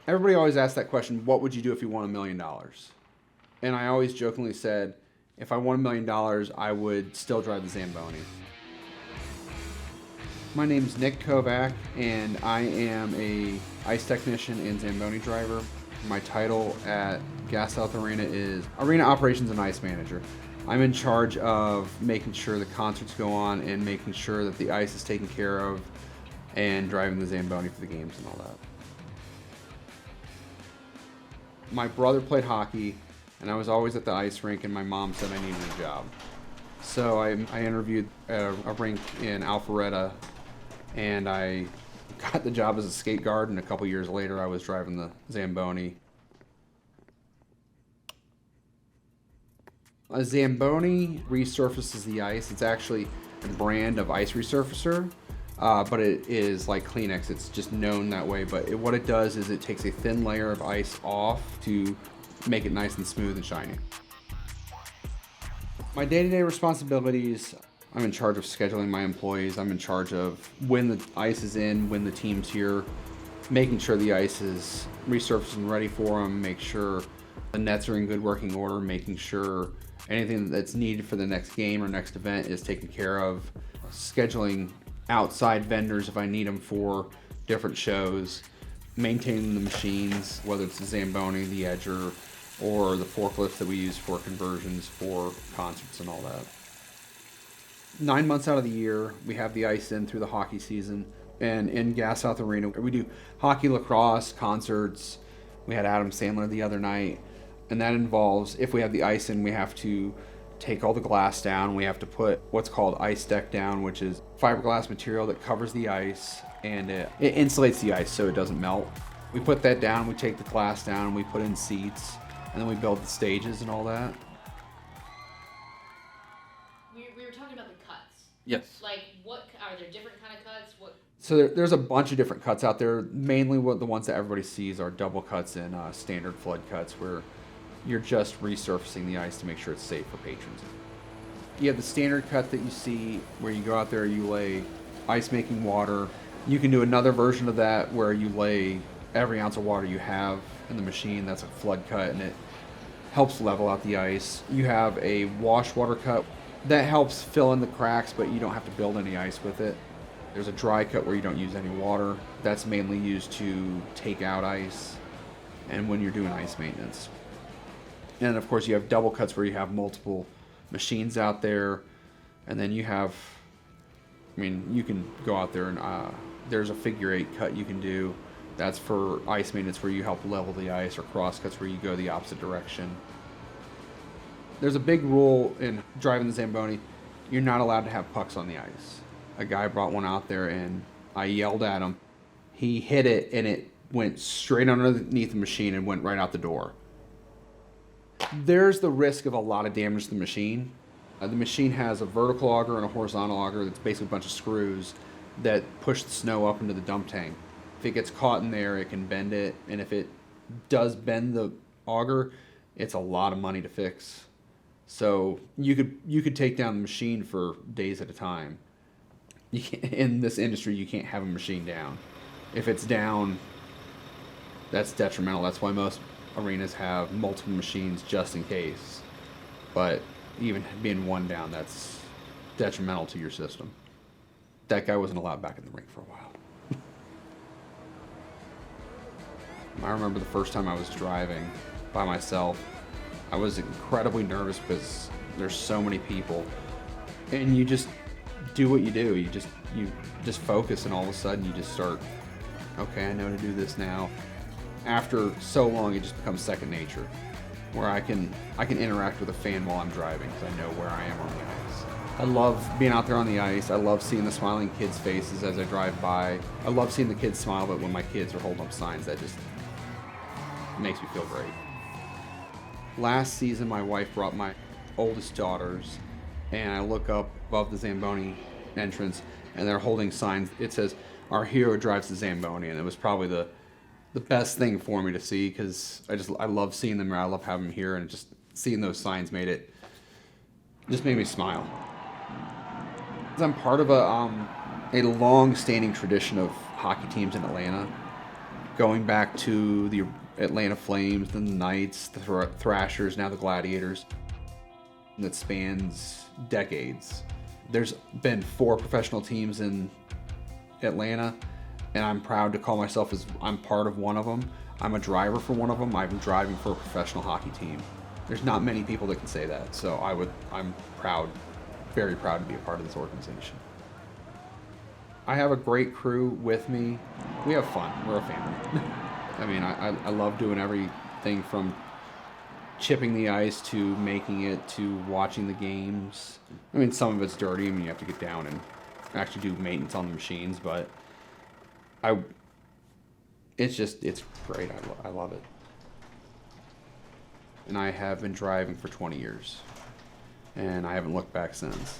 Everybody always asks that question, what would you do if you won $1 million? And I always jokingly said, if I won $1 million, I would still drive the Zamboni. My name is Nick Kovak, and I am a ice technician and Zamboni driver. My title at Gas South Arena is Arena Operations and Ice Manager. I'm in charge of making sure the concerts go on and making sure that the ice is taken care of and driving the Zamboni for the games and all that. My brother played hockey, and I was always at the ice rink, and my mom said I needed a job. So I interviewed at a rink in Alpharetta, and I got the job as a skate guard, and a couple years later I was driving the Zamboni. A Zamboni resurfaces the ice. It's actually a brand of Ice Resurfacer, but it is like Kleenex. It's just known that way. But what it does is it takes a thin layer of ice off to make it nice and smooth and shiny. My day-to-day responsibilities, I'm in charge of scheduling my employees. I'm in charge of when the ice is in, when the team's here, making sure the ice is resurfaced and ready for them, make sure the nets are in good working order, making sure anything that's needed for the next game or next event is taken care of, scheduling outside vendors if I need them for different shows, maintaining the machines, whether it's the Zamboni, the Edger, or the forklifts that we use for conversions for concerts and all that. 9 months out of the year, we have the ice in through the hockey season. And in Gas South Arena, we do hockey, lacrosse, concerts. We had Adam Sandler the other night. And that involves, if we have the ice in, we have to take all the glass down. We have to put what's called ice deck down, which is fiberglass material that covers the ice, and it insulates the ice so it doesn't melt. We put that down, we take the glass down, we put in seats, and then we build the stages and all that. We were talking about the cuts. Yes. Like, what are there different kind of cuts? So there's a bunch of different cuts out there. Mainly the ones that everybody sees are double cuts and standard flood cuts, where you're just resurfacing the ice to make sure it's safe for patrons. You have the standard cut that you see where you go out there, you lay ice making water. You can do another version of that where you lay every ounce of water you have in the machine. That's a flood cut, and it helps level out the ice. You have a wash water cut that helps fill in the cracks, but you don't have to build any ice with it. There's a dry cut where you don't use any water. That's mainly used to take out ice and when you're doing ice maintenance. And of course you have double cuts where you have multiple machines out there, and then you have, you can go out there and there's a figure 8 cut you can do. That's for ice maintenance where you help level the ice, or cross cuts where you go the opposite direction. There's a big rule in driving the Zamboni. You're not allowed to have pucks on the ice. A guy brought one out there and I yelled at him. He hit it and it went straight underneath the machine and went right out the door. There's the risk of a lot of damage to the machine. The machine has a vertical auger and a horizontal auger that's basically a bunch of screws that push the snow up into the dump tank. If it gets caught in there, it can bend it, and if it does bend the auger, it's a lot of money to fix. So you could take down the machine for days at a time. In this industry, you can't have a machine down. If it's down, that's detrimental. That's why most arenas have multiple machines just in case. But even being one down, that's detrimental to your system. That guy wasn't allowed back in the rink for a while. I remember the first time I was driving by myself. I was incredibly nervous because there's so many people, and you just do what you do. You just focus, and all of a sudden you just start, okay, I know to do this now. After so long, it just becomes second nature, where I can interact with a fan while I'm driving because I know where I am on the ice. I love being out there on the ice. I love seeing the smiling kids' faces as I drive by. I love seeing the kids smile, but when my kids are holding up signs, that just makes me feel great. Last season, my wife brought my oldest daughters, and I look up above the Zamboni entrance, and they're holding signs. It says, "Our hero drives the Zamboni," and it was probably the best thing for me to see, because I love seeing them, I love having them here, and just seeing those signs made me smile. I'm part of a long-standing tradition of hockey teams in Atlanta going back to the Atlanta Flames, then the Knights, the Thrashers, now the Gladiators, that spans decades. There's been 4 professional teams in Atlanta, and I'm proud to call myself as I'm part of one of them. I'm a driver for one of them. I'm driving for a professional hockey team. There's not many people that can say that, so I'm proud, very proud to be a part of this organization. I have a great crew with me. We have fun. We're a family. I mean, I love doing everything from chipping the ice to making it to watching the games. I mean, some of it's dirty. I mean, you have to get down and actually do maintenance on the machines, but it's great. I love it. And I have been driving for 20 years, and I haven't looked back since.